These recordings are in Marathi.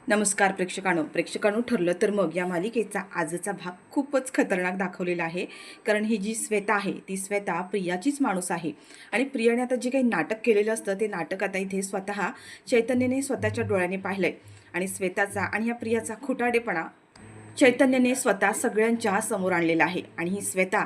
नमस्कार प्रेक्षकांनो ठरलं तर मग या मालिकेचा आजचा भाग खूपच खतरनाक दाखवलेला आहे. कारण ही जी श्वेता आहे ती श्वेता प्रियाचीच माणूस आहे आणि प्रियाने आता जे काही नाटक केलेलं असतं ते नाटक आता इथे स्वतः चैतन्यने स्वतःच्या डोळ्याने पाहिलंय आणि श्वेताचा आणि या प्रियाचा खोटारडेपणा चैतन्यने स्वतः सगळ्यांच्या समोर आणलेला आहे. आणि ही श्वेता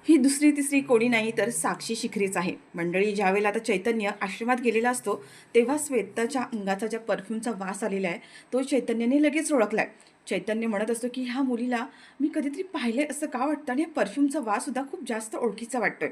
ही दुसरी तिसरी कोणी नाही तर साक्षी शिखरेच आहे. मंडळी, ज्यावेळेला आता चैतन्य आश्रमात गेलेला असतो तेव्हा श्वेताच्या अंगाचा ज्या परफ्यूमचा वास आलेला आहे तो चैतन्याने लगेच ओळखलाय. चैतन्य म्हणत असतो की ह्या मुलीला मी कधीतरी पाहिले असं का वाटतं आणि या परफ्यूमचा वास सुद्धा खूप जास्त ओळखीचा वाटतोय.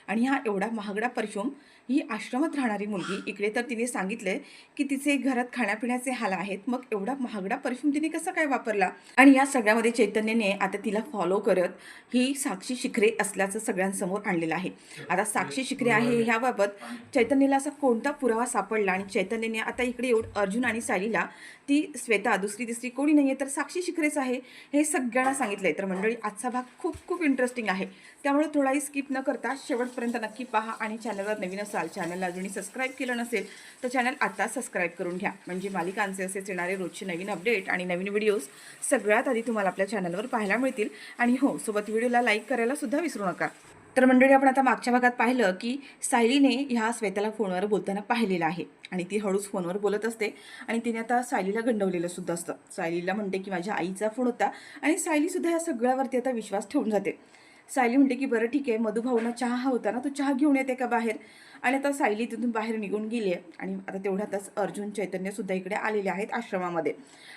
आणि हा एवढा महागडा परफ्यूम ही आश्रमात राहणारी मुलगी, इकडे तर तिने सांगितलंय की तिचे घरात खाण्यापिण्याचे हाल आहेत, मग एवढा महागडा परफ्यूम तिने कसा काय वापरला. आणि या सगळ्यामध्ये चैतन्यने आता तिला फॉलो करत ही साक्षी शिखरे असल्याचं सगळ्यांसमोर आणलेलं आहे. आता साक्षी शिखरे आहे ह्याबाबत चैतन्यला असा कोणता पुरावा सापडला आणि चैतन्यने आता इकडे येऊन अर्जुन आणि सायलीला ती श्वेता दुसरी तिसरी कोणी नाहीये तर साक्षी शिखरेच आहे हे सगळ्यांना सांगितलंय. तर मंडळी, आजचा भाग खूप खूप इंटरेस्टिंग आहे, त्यामुळे थोडाही स्किप न करता शेवटपर्यंत नक्की पहा. आणि चॅनलवर नवीन असाल, चॅनलला अजूनही सबस्क्राईब केलं नसेल तर चॅनल आता सबस्क्राईब करून घ्या, म्हणजे मालिकांचे असेच येणारे रोजचे नवीन अपडेट आणि नवीन व्हिडिओज सगळ्यात आधी तुम्हाला आपल्या चॅनलवर पाहायला मिळतील. आणि हो, सोबत व्हिडिओला लाईक करायला सुद्धा विसरू नका. तर मंडळी, आपण आता मागच्या भागात पाहिलं की सायलीने ह्या श्वेताला फोनवर बोलताना पाहिलेलं आहे आणि ती हळूच फोनवर बोलत असते आणि तिने आता सायलीला गंडवलेलं सुद्धा असतं. सायलीला म्हणते की माझ्या आईचा फोन होता आणि सायलीसुद्धा या सगळ्यावरती आता विश्वास ठेवून जाते. सायली म्हणते की बरं ठीक आहे, मधुभाऊना चहा होता ना, तो चहा घेऊन येते का बाहेर. आणि आता सायली तिथून बाहेर निघून गेली आहे आणि आता तेवढ्यातच अर्जुन चैतन्यसुद्धा इकडे आलेले आहेत आश्रमामध्ये.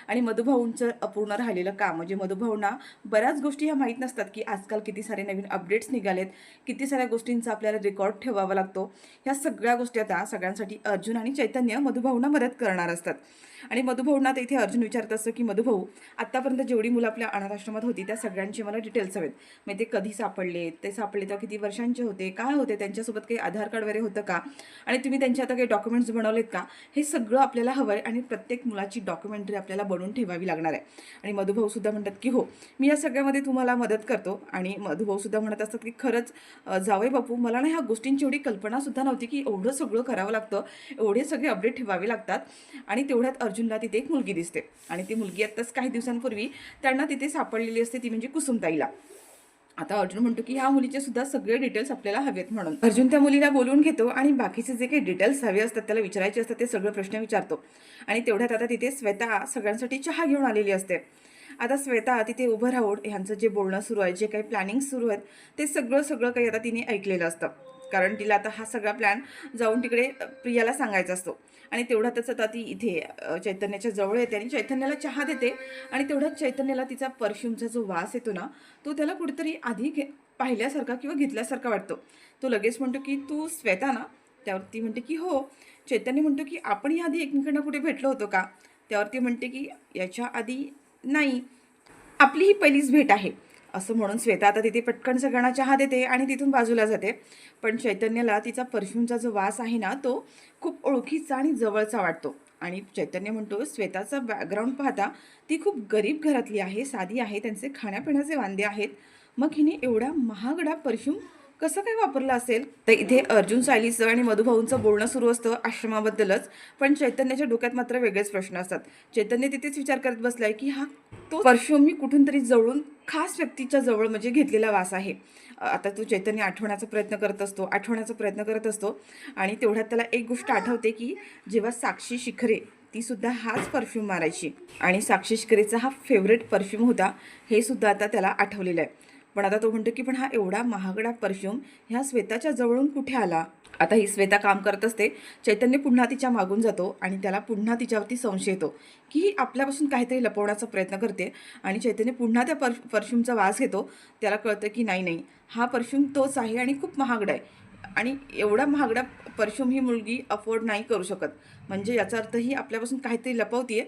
आणि मधुभाऊंचं अपूर्ण राहिलेलं काम, म्हणजे मधुभाऊंना बऱ्याच गोष्टी ह्या माहीत नसतात की आजकाल किती सारे नवीन अपडेट्स निघालेत, किती साऱ्या गोष्टींचा आपल्याला रेकॉर्ड ठेवावा लागतो. ह्या सगळ्या गोष्टी आता सगळ्यांसाठी अर्जुन आणि चैतन्य मधुभाऊंना मदत करणार असतात. आणि मधुभाऊंना तर इथे अर्जुन विचारत असतं की मधुभाऊ, आत्तापर्यंत जेवढी मुलं आपल्या अनाथ आश्रमात होती त्या सगळ्यांचे मला डिटेल्स हवेत. मग ते कधी सापडले, ते सापडले तर किती वर्षांचे होते, काय होते, त्यांच्यासोबत काही आधार कार्ड वगैरे होतं का, आणि तुम्ही त्यांचे आता काही डॉक्युमेंट्स बनवलेत का, हे सगळं आपल्याला हवं आहे. आणि प्रत्येक मुलाची डॉक्युमेंटरी आपल्याला बनवून ठेवावी लागणार आहे. आणि मधुभाऊ सुद्धा म्हणतात की हो, मी या सगळ्यामध्ये तुम्हाला मदत करतो. आणि मधुभाऊ सुद्धा म्हणत असतात की खरंच जावई बापू, मला ना ह्या गोष्टींची एवढी कल्पना सुद्धा नव्हती की एवढं सगळं करावं लागतं, एवढे सगळे अपडेट ठेवावे लागतात. आणि तेवढ्यात अर्जुनला तिथे एक मुलगी दिसते आणि ती मुलगी आत्ताच काही दिवसांपूर्वी त्यांना तिथे सापडलेली असते, ती म्हणजे कुसुमताईला. आता अर्जुन म्हणतो की ह्या मुलीचे सुद्धा सगळे डिटेल्स आपल्याला हवेत. म्हणून अर्जुन त्या मुलीला बोलवून घेतो आणि बाकीचे जे काही डिटेल्स हवे असतात, त्याला विचारायचे असतात, ते सगळे प्रश्न विचारतो. आणि तेवढ्यात आता तिथे श्वेता सगळ्यांसाठी चहा घेऊन आलेली असते. आता श्वेता तिथे उभं राहून ह्यांचं जे बोलणं सुरू आहे, जे काही प्लॅनिंग सुरू आहेत, ते सगळं सगळं काही आता तिने ऐकलेलं असतं. कारण तिला आता हा सगळा प्लॅन जाऊन तिकडे प्रियाला सांगायचा असतो. आणि तेवढ्यातच आता ती इथे चैतन्याच्या जवळ येते आणि चैतन्याला चहा देते. आणि तेवढ्याच चैतन्याला तिचा परफ्यूमचा जो वास येतो ना, तो त्याला कुठेतरी आधी पाहिल्यासारखा किंवा घेतल्यासारखा वाटतो. तो लगेच म्हणतो की तू श्वेता ना. त्यावरती म्हणते की हो. चैतन्य म्हणतो की आपण या आधी एकमेकांना कुठे भेटलो होतो का. त्यावरती म्हणते की याच्या आधी नाही, आपली ही पहिलीच भेट आहे. असं म्हणून श्वेता आता तिथे पटकन सगळ्यांना चहा देते आणि तिथून बाजूला जाते. पण चैतन्याला तिचा परफ्यूमचा जो वास आहे ना, तो खूप ओळखीचा आणि जवळचा वाटतो. आणि चैतन्य म्हणतो श्वेताचा बॅकग्राऊंड पाहता ती खूप गरीब घरातली आहे, साधी आहे, त्यांचे खाण्यापिण्याचे वांदे आहेत, मग हिने एवढा महागडा परफ्यूम कसं काय वापरलं असेल. तर इथे अर्जुन सायलीचं आणि मधुभाऊंचं बोलणं सुरू असतं आश्रमाबद्दलच. पण चैतन्याच्या डोक्यात मात्र वेगळेच प्रश्न असतात. चैतन्य तिथेच विचार करत बसलाय की हा तो परफ्यूम मी कुठून तरी जवळून खास व्यक्तीच्या जवळ म्हणजे घेतलेला वास आहे. आता तो चैतन्य आठवण्याचा प्रयत्न करत असतो. आणि तेवढ्यात त्याला एक गोष्ट आठवते की जेव्हा साक्षी शिखरे ती सुद्धा हाच परफ्यूम मारायची आणि साक्षी शिखरेचा हा फेवरेट परफ्यूम होता, हे सुद्धा आता त्याला आठवलेलं आहे. पण आता तो म्हणतो की पण हा एवढा महागडा परफ्यूम ह्या श्वेताच्या जवळून कुठे आला. आता ही श्वेता काम करत असते. चैतन्य पुन्हा तिच्या मागून जातो आणि त्याला पुन्हा तिच्यावरती संशय येतो की ही आपल्यापासून काहीतरी लपवण्याचा प्रयत्न करते. आणि चैतन्य पुन्हा त्या परफ्यूमचा वास घेतो. त्याला कळतं की नाही नाही, हा परफ्यूम तोच आहे आणि खूप महागडा आहे. आणि एवढा महागडा परफ्यूम ही मुलगी अफोर्ड नाही करू शकत, म्हणजे याचा अर्थ ही आपल्यापासून काहीतरी लपवतीये.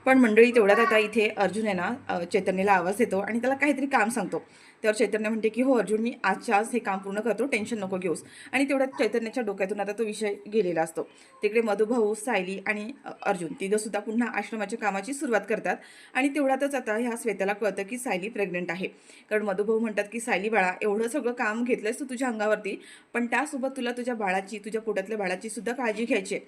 पण मंडळी, तेवढ्यात आता इथे अर्जुन आहे ना चैतन्याला आवाज देतो आणि त्याला काहीतरी काम सांगतो. त्यावर चैतन्य म्हणते की हो अर्जुन, मी आजच्या आज हे काम पूर्ण करतो, टेन्शन नको घेऊस. आणि तेवढ्यात चैतन्याच्या डोक्यातून आता तो विषय गेलेला असतो. तिकडे मधुभाऊ, सायली आणि अर्जुन तिघंसुद्धा पुन्हा आश्रमाच्या कामाची सुरुवात करतात. आणि तेवढ्यातच आता ह्या श्वेताला कळतं की सायली प्रेग्नंट आहे. कारण मधुभाऊ म्हणतात की सायली बाळा, एवढं सगळं काम घेतलंयस तू तुझ्या अंगावरती, पण त्यासोबत तुला तुझ्या बाळाची, तुझ्या पोटातल्या बाळाची सुद्धा काळजी घ्यायची.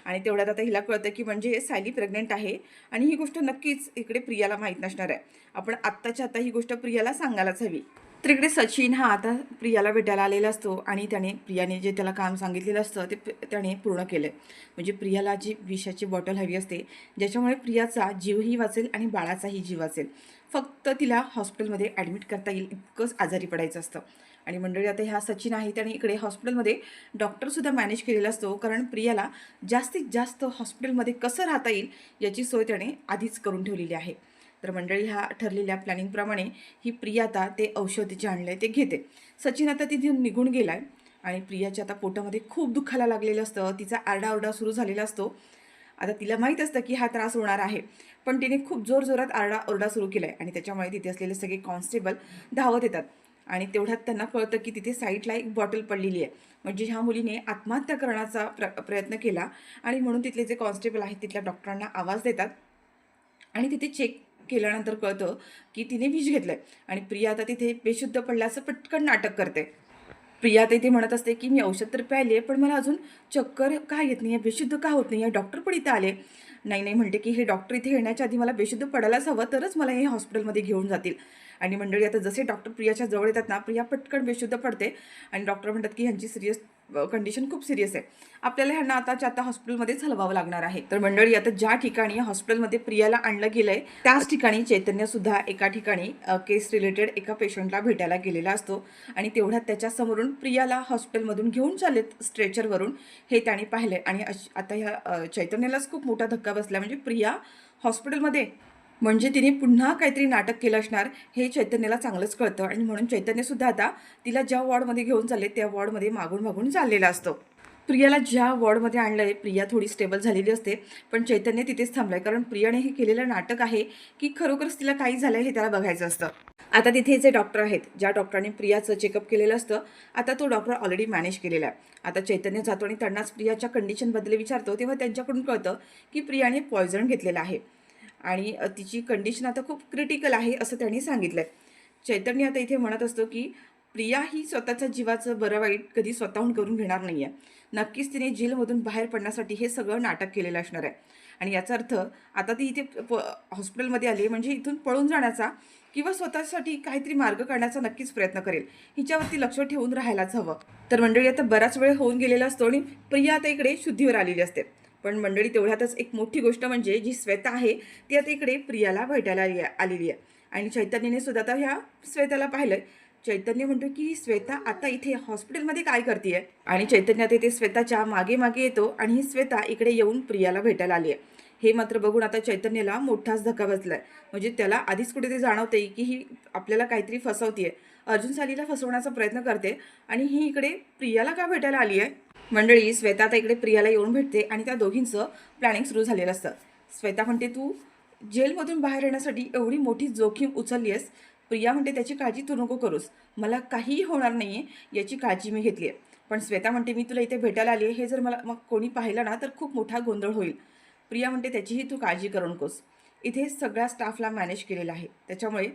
आणि तेवढ्यात आता हिला कळतं की म्हणजे सायली प्रेग्नंट आहे आणि ही गोष्ट नक्कीच इकडे प्रियाला माहीत नसणार आहे. आपण आत्ताच्या आता ही गोष्ट प्रियाला सांगायलाच हवी. तर इकडे सचिन हा आता प्रियाला भेटायला आलेला असतो आणि त्याने प्रियाने जे त्याला काम सांगितलेलं असतं ते त्याने पूर्ण केलं. म्हणजे प्रियाला जी विषाची बॉटल हवी असते ज्याच्यामुळे प्रियाचा जीवही वाचेल आणि बाळाचाही जीव वाचेल. फक्त तिला हॉस्पिटलमध्ये ॲडमिट करता येईल इतकंच आजारी पडायचं असतं. आणि मंडळी आता ह्या सचिन आहे त्याने इकडे हॉस्पिटलमध्ये डॉक्टरसुद्धा मॅनेज केलेला असतो, कारण प्रियाला जास्तीत जास्त हॉस्पिटलमध्ये कसं राहता येईल याची सोय त्याने आधीच करून ठेवलेली आहे. तर मंडळी ह्या ठरलेल्या प्लॅनिंगप्रमाणे ही प्रिया आता ते औषध जे आणलं आहे ते घेते. सचिन आता तिथून निघून गेला आहे आणि प्रियाच्या आता पोटामध्ये खूप दुखायला लागलेलं असतं. तिचा आरडाओरडा सुरू झालेला असतो. आता तिला माहीत असतं की हा त्रास होणार आहे, पण तिने खूप जोरजोरात आरडाओरडा सुरू केला आहे आणि त्याच्यामुळे तिथे असलेले सगळे कॉन्स्टेबल धावत येतात. आणि तेवढ्यात त्यांना कळतं की तिथे साईडला एक बॉटल पडलेली आहे. म्हणजे ह्या मुलीने आत्महत्या करण्याचा प्रयत्न केला आणि म्हणून तिथले जे कॉन्स्टेबल आहेत तिथल्या डॉक्टरांना आवाज देतात आणि तिथे चेक केल्यानंतर कळतं की तिने विष घेतलं आहे आणि प्रिया आता तिथे बेशुद्ध पडल्याचं पटकन नाटक करते. प्रिया तर इथे म्हणत असते की मी औषध तर प्यायले, पण मला अजून चक्कर का येत नाही आहे, बेशुद्ध का होत नाही आहे, डॉक्टर पण इथे आले. नाही नाही म्हणते की हे डॉक्टर इथे येण्याच्या आधी मला बेशुद्ध पडायलाच हवं, तरच मला हे हॉस्पिटलमध्ये घेऊन जातील. आणि मंडळी आता जसे डॉक्टर प्रियाच्या जवळ येतात ना, प्रिया पटकन बेशुद्ध पडते आणि डॉक्टर म्हणतात की ह्यांची सिरियस कंडिशन खूप सिरियस आहे, आपल्याला ह्यांना आताच्या आता हॉस्पिटलमध्येच हलवावं लागणार आहे. तर मंडळी आता ज्या ठिकाणी हॉस्पिटलमध्ये प्रियाला आणलं गेलं आहे त्याच ठिकाणी चैतन्यसुद्धा एका ठिकाणी केस रिलेटेड एका पेशंटला भेटायला गेलेला असतो आणि तेवढ्यात त्याच्यासमोरून प्रियाला हॉस्पिटलमधून घेऊन चाललेत स्ट्रेचरवरून हे त्याने पाहिले. आणि आता ह्या चैतन्यालाच खूप मोठा धक्का बसला. म्हणजे प्रिया हॉस्पिटलमध्ये म्हणजे तिने पुन्हा काहीतरी नाटक केलं असणार हे चैतन्याला चांगलंच कळतं आणि म्हणून चैतन्यसुद्धा आता तिला ज्या वॉर्डमध्ये घेऊन चालले त्या वॉर्डमध्ये मागून मागून चाललेला असतो. प्रियाला ज्या वॉर्डमध्ये आणलं आहे प्रिया थोडी स्टेबल झालेली असते, पण चैतन्य तिथेच थांबलं आहे, कारण प्रियाने हे केलेलं नाटक आहे की खरोखरच तिला काही झालं आहे हे त्याला बघायचं असतं. आता तिथे जे डॉक्टर आहेत ज्या डॉक्टरांनी प्रियाचं चेकअप केलेलं असतं आता तो डॉक्टर ऑलरेडी मॅनेज केलेला आहे. आता चैतन्य जातो आणि त्यांनाच प्रियाच्या कंडिशनबद्दल विचारतो, तेव्हा त्यांच्याकडून कळतं की प्रियाने पॉयझन घेतलेलं आहे आणि तिची कंडिशन आता खूप क्रिटिकल आहे असं त्यांनी सांगितलं आहे. चैतन्य आता इथे म्हणत असतो की प्रिया ही स्वतःच्या जीवाचं बरं वाईट कधी स्वतःहून करून घेणार नाही आहे. नक्कीच तिने जेलमधून बाहेर पडण्यासाठी हे सगळं नाटक केलेलं असणार आहे आणि याचा अर्थ आता ती इथे हॉस्पिटलमध्ये आली म्हणजे इथून पळून जाण्याचा किंवा स्वतःसाठी काहीतरी मार्ग काढण्याचा नक्कीच प्रयत्न करेल. हिच्यावरती लक्ष ठेवून राहायलाच हवं. तर मंडळी आता बराच वेळ होऊन गेलेला असतो आणि प्रिया आता इकडे शुद्धीवर आलेली असते. पण मंडळी तेवढ्यातच एक मोठी गोष्ट म्हणजे जी श्वेता आहे ती आता इकडे प्रियाला भेटायला आलेली आहे आणि चैतन्यने सुद्धा आता ह्या श्वेताला पाहिलंय. चैतन्य म्हणतो की श्वेता आता इथे हॉस्पिटलमध्ये काय करते आणि चैतन्य आता इथे श्वेताच्या मागे मागे येतो आणि ही श्वेता इकडे येऊन प्रियाला भेटायला आली आहे. हे मात्र बघून आता चैतन्यला मोठाच धक्का बसलाय. म्हणजे त्याला आधीच कुठे जाणवते की ही आपल्याला काहीतरी फसवतीये, अर्जुन सालीला फसवण्याचा प्रयत्न करते आणि ही इकडे प्रियाला का भेटायला आली आहे. मंडळी श्वेता आता इकडे प्रियाला येऊन भेटते आणि त्या दोघींचं प्लॅनिंग सुरू झालेलं असतं. श्वेता म्हणते तू जेलमधून बाहेर येण्यासाठी एवढी मोठी जोखीम उचलली आहेस. प्रिया म्हणते त्याची काळजी तू नको करूस, मला काहीही होणार नाही आहे याची काळजी मी घेतली आहे. पण श्वेता म्हणते मी तुला इथे भेटायला आली आहे हे जर मला मग कोणी पाहिलं ना तर खूप मोठा गोंधळ होईल. प्रिया म्हणते त्याचीही तू काळजी करू नकोस, इथे सगळ्या स्टाफला मॅनेज केलेलं आहे त्याच्यामुळे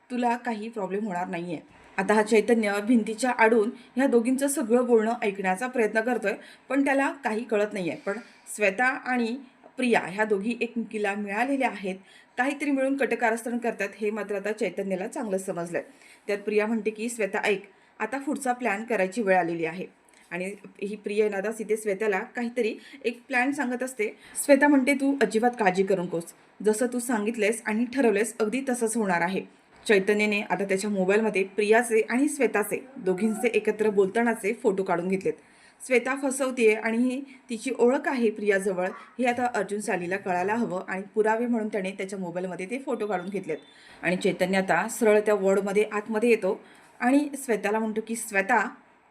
तुला काही प्रॉब्लेम होणार नाही आहे. आता हा चैतन्य भिंतीच्या आडून ह्या दोघींचं सगळं बोलणं ऐकण्याचा प्रयत्न करतोय, पण त्याला काही कळत नाही आहे. पण श्वेता आणि प्रिया ह्या दोघी एकमेकीला मिळालेल्या आहेत, काहीतरी मिळून कटकारस्थान करतात हे मात्र आता चैतन्याला चांगलं समजलंय. त्यात प्रिया म्हणते की श्वेता ऐक, आता पुढचा प्लॅन करायची वेळ आलेली आहे आणि ही प्रिया नादा तिथे श्वेताला काहीतरी एक प्लॅन सांगत असते. श्वेता म्हणते तू अजिबात काळजी करू नकोस, जसं तू सांगितलेस आणि ठरवलेस अगदी तसंच होणार आहे. चैतन्यने आता त्याच्या मोबाईलमध्ये प्रियाचे आणि श्वेताचे दोघींचे एकत्र बोलतानाचे फोटो काढून घेतलेत. श्वेता फसवतीये आणि तिची ओळख आहे प्रियाजवळ हे आता अर्जुन सालीला कळायला हवं आणि पुरावे म्हणून त्याने त्याच्या मोबाईलमध्ये ते फोटो काढून घेतलेत. आणि चैतन्य आता सरळ त्या वॉर्डमध्ये आतमध्ये येतो आणि श्वेताला म्हणतो की श्वेता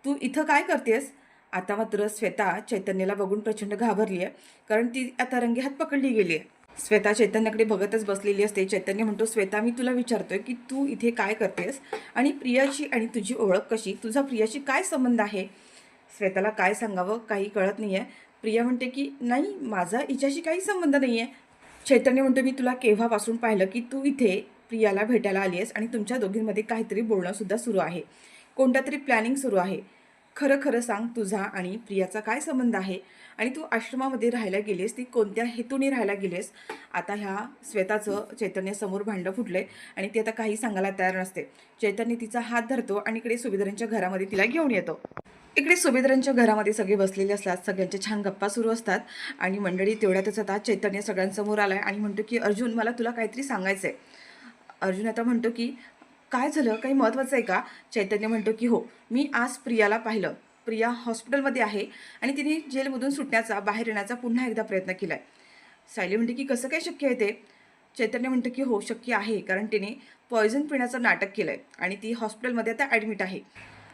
तू इथं काय करतेस. आता मात्र श्वेता चैतन्याला बघून प्रचंड घाबरली आहे, कारण ती आता रंगेहात पकडली गेली आहे. श्वेता चैतन्याकडे बघतच बसलेली असते. चैतन्य म्हणतो श्वेता मी तुला विचारतोय की तू इथे काय करतेस आणि प्रियाची आणि तुझी ओळख कशी, तुझा प्रियाशी काय संबंध आहे. श्वेताला काय सांगावं काही कळत नाही आहे. प्रिया म्हणते की नाही माझा हिच्याशी काही संबंध नाही आहे. चैतन्य म्हणतो मी तुला केव्हापासून पाहिलं की तू इथे प्रियाला भेटायला आली आहेस आणि तुमच्या दोघींमध्ये काहीतरी बोलणंसुद्धा सुरू आहे, कोणता तरी प्लॅनिंग सुरू आहे. खरं खरं सांग, तुझा आणि प्रियाचा काय संबंध आहे आणि तू आश्रमामध्ये राहायला गेलीस ती कोणत्या हेतूने राहायला गेलीस? आता ह्या श्वेताचं चैतन्यासमोर भांडं फुटलंय आणि ती आता काही सांगायला तयार नसते. चैतन्य तिचा हात धरतो आणि इकडे सुभेदारांच्या घरामध्ये तिला घेऊन येतो. इकडे सुभेदारांच्या घरामध्ये सगळे बसलेले असतात, सगळ्यांच्या छान गप्पा सुरू असतात आणि मंडळी तेवढ्यातच आता चैतन्य सगळ्यांसमोर आलाय आणि म्हणतो की अर्जुन, मला तुला काहीतरी सांगायचं आहे. अर्जुन आता म्हणतो की काय झालं, काही महत्त्वाचं आहे का? चैतन्य म्हणतो की हो, मी आज प्रियाला पाहिलं. प्रिया हॉस्पिटलमध्ये आहे आणि तिने जेलमधून सुटण्याचा, बाहेर येण्याचा पुन्हा एकदा प्रयत्न केला आहे. सायली म्हणते की कसं काय शक्य आहे ते? चैतन्य म्हणतं की हो, शक्य आहे, कारण तिने पॉयझन पिण्याचं नाटक केलं आहे आणि ती हॉस्पिटलमध्ये आता ॲडमिट आहे.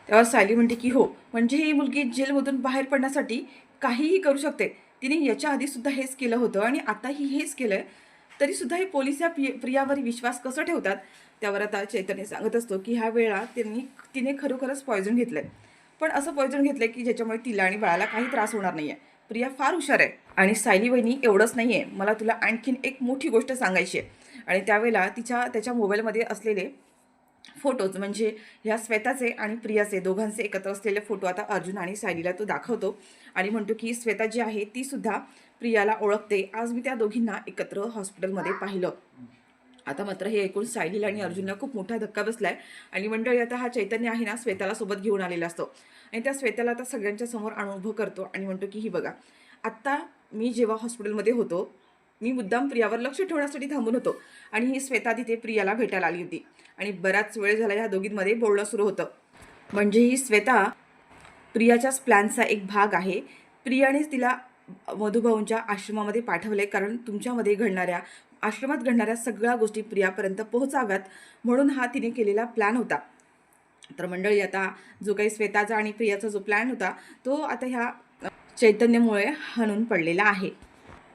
तेव्हा सायली म्हणते की हो, म्हणजे ही मुलगी जेलमधून बाहेर पडण्यासाठी काहीही करू शकते. तिने याच्या आधीसुद्धा हेच केलं होतं आणि आताही हेच केलं आहे. तरीसुद्धा हे पोलीस या प्रियावर विश्वास कसं ठेवतात? त्यावर आता चैतन्य सांगत असतो की ह्या वेळा तिने खरोखरच पॉयझन घेतलं आहे. पण असं पॉयझन घेतलं आहे की ज्याच्यामुळे तिला आणि बाळाला काही त्रास होणार नाही आहे. प्रिया फार हुशार आहे. आणि सायली वहिनी, एवढंच नाही आहे, मला तुला आणखीन एक मोठी गोष्ट सांगायची आहे. आणि त्यावेळेला त्याच्या मोबाईलमध्ये असलेले फोटोज, म्हणजे ह्या श्वेताचे आणि प्रियाचे दोघांचे एकत्र असलेले फोटो आता अर्जुन आणि सायलीला तो दाखवतो आणि म्हणतो की श्वेता जी आहे ती सुद्धा प्रियाला ओळखते. आज मी त्या दोघींना एकत्र हॉस्पिटलमध्ये पाहिलं. आता मात्र हे ऐकून सायलीला आणि अर्जुनला खूप मोठा धक्का बसलाय आणि मंडळी आता हा चैतन्य आहे ना, श्वेताला सोबत घेऊन आलेला असतो आणि त्या श्वेताला आता सगळ्यांच्या समोर आणून उभं करतो आणि म्हणतो की ही बघा, आत्ता मी जेव्हा हॉस्पिटलमध्ये होतो, मी मुद्दाम प्रियावर लक्ष ठेवण्यासाठी थांबून होतो आणि ही श्वेता तिथे प्रियाला भेटायला आली होती आणि बराच वेळ झाला ह्या दोघींमध्ये बोलणं सुरू होतं. म्हणजे ही श्वेता प्रियाच्याच प्लॅनचा एक भाग आहे. प्रियानेच तिला मधुभाऊंच्या आश्रमामध्ये पाठवले, कारण तुमच्यामध्ये घडणाऱ्या, आश्रमात घडणाऱ्या सगळ्या गोष्टी प्रियापर्यंत पोहोचाव्यात म्हणून हा तिने केलेला प्लॅन होता. तर मंडळी आता जो काही श्वेताचा आणि प्रियाचा जो प्लॅन होता तो आता ह्या चैतन्यामुळे हाणून पडलेला आहे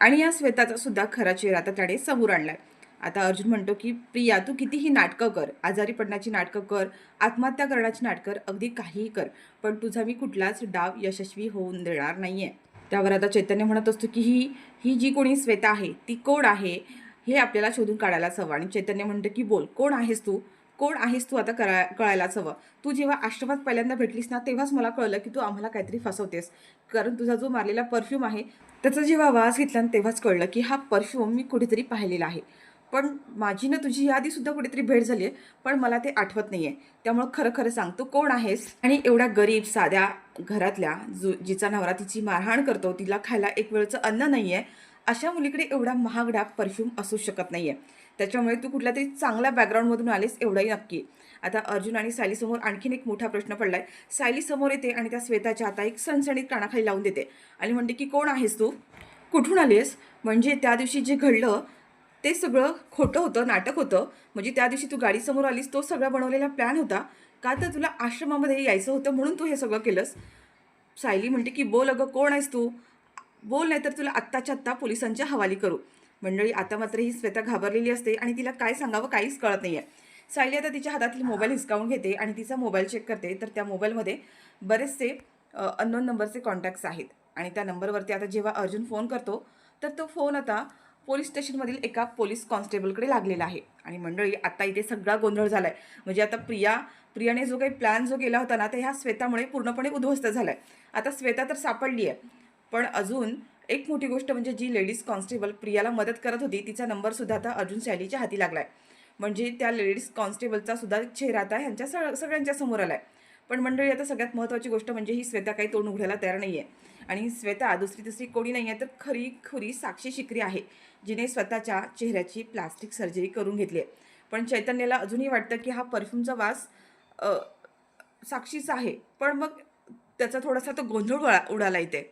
आणि या श्वेताचा सुद्धा खरा चेहरा आता त्याने समोर आणलाय. आता अर्जुन म्हणतो की प्रिया, तू कितीही नाटकं कर, आजारी पडण्याची नाटकं कर, आत्महत्या करण्याची नाटकं कर, अगदी काहीही कर, पण तुझा मी कुठलाच डाव यशस्वी होऊन देणार नाहीये. त्यावर आता चैतन्य म्हणत असतो की ही जी कोणी श्वेता आहे ती कोण आहे हे आपल्याला शोधून काढायलाच हवं. आणि चैतन्य म्हणतं की बोल, कोण आहेस तू? कोण आहेस तू आता कळायलाच हवं. तू जेव्हा आश्रमात पहिल्यांदा भेटलीस ना, तेव्हाच मला कळलं की तू आम्हाला काहीतरी फसवतेस, कारण तुझा जो मारलेला परफ्यूम आहे त्याचा जेव्हा वास घेतला तेव्हाच कळलं की हा परफ्यूम मी कुठेतरी पाहिलेला आहे. पण माझी ना तुझी याआधीसुद्धा कुठेतरी भेट झाली आहे, पण मला ते आठवत नाही आहे. त्यामुळं खरं खरं सांग, तू कोण आहेस? आणि एवढ्या गरीब साध्या घरातल्या जिचा नवरा तिची मारहाण करतो, तिला खायला एक वेळचं अन्न नाही आहे, अशा मुलीकडे एवढा महागडा परफ्यूम असू शकत नाही आहे. त्याच्यामुळे तू कुठल्या तरी चांगल्या बॅकग्राऊंडमधून आलीस एवढंही नक्की. आता अर्जुन आणि सायलीसमोर आणखीन एक मोठा प्रश्न पडलाय. सायली समोर येते आणि त्या श्वेताच्या आता एक सणसणीत कानाखाली लावून देते आणि म्हणते की कोण आहेस तू? कुठून आलीस? म्हणजे त्या दिवशी जे घडलं ते सगळं खोटं होतं, नाटक होतं. म्हणजे त्या दिवशी तू गाडीसमोर आलीस तो सगळा बनवलेला प्लॅन होता का? तर तुला आश्रमामध्ये यायचं होतं म्हणून तू हे सगळं केलंस? सायली म्हणते की बोल अगं, कोण आहेस तू? बोल, नाही तर तुला आत्ताच्या आत्ता पोलिसांच्या हवाली करू. मंडळी आता मात्र ही श्वेता घाबरलेली असते आणि तिला काय सांगावं काहीच कळत नाही आहे. सायली आता तिच्या हातातील मोबाईल हिसकावून घेते आणि तिचा मोबाईल चेक करते, तर त्या मोबाईलमध्ये बरेचसे अननोन नंबरचे कॉन्टॅक्ट्स आहेत आणि त्या नंबरवरती आता जेव्हा अर्जुन फोन करतो तर तो फोन आता पोलीस स्टेशनमधील एका पोलीस कॉन्स्टेबलकडे लागलेला आहे. आणि मंडळी आता इथे सगळा गोंधळ झाला आहे. म्हणजे आता प्रियाने जो काही प्लॅन जो केला होता ना, तर ह्या श्वेतामुळे पूर्णपणे उद्ध्वस्त झाला आहे. आता श्वेता तर सापडली आहे, पण अजून एक मोठी गोष्ट म्हणजे जी लेडीज कॉन्स्टेबल प्रियाला मदत करत होती तिचा नंबरसुद्धा आता अर्जुन सायलीच्या हाती लागला आहे. म्हणजे त्या लेडीज कॉन्स्टेबलचा सुद्धा चेहरा आता ह्यांच्या सगळ्यांच्या समोर आला आहे. पण मंडळी आता सगळ्यात महत्त्वाची गोष्ट म्हणजे ही श्वेता काही तोंड उघडायला तयार नाही आहे. आणि श्वेता दुसरी कोणी नाही आहे, तर खरी साक्षी शिकरी आहे, जिने स्वतःच्या चेहऱ्याची प्लास्टिक सर्जरी करून घेतली आहे. पण चैतन्याला अजूनही वाटतं की हा परफ्यूमचा वास साक्षीचा आहे. पण मग त्याचा थोडासा तो गोंधळ उडाला इथे.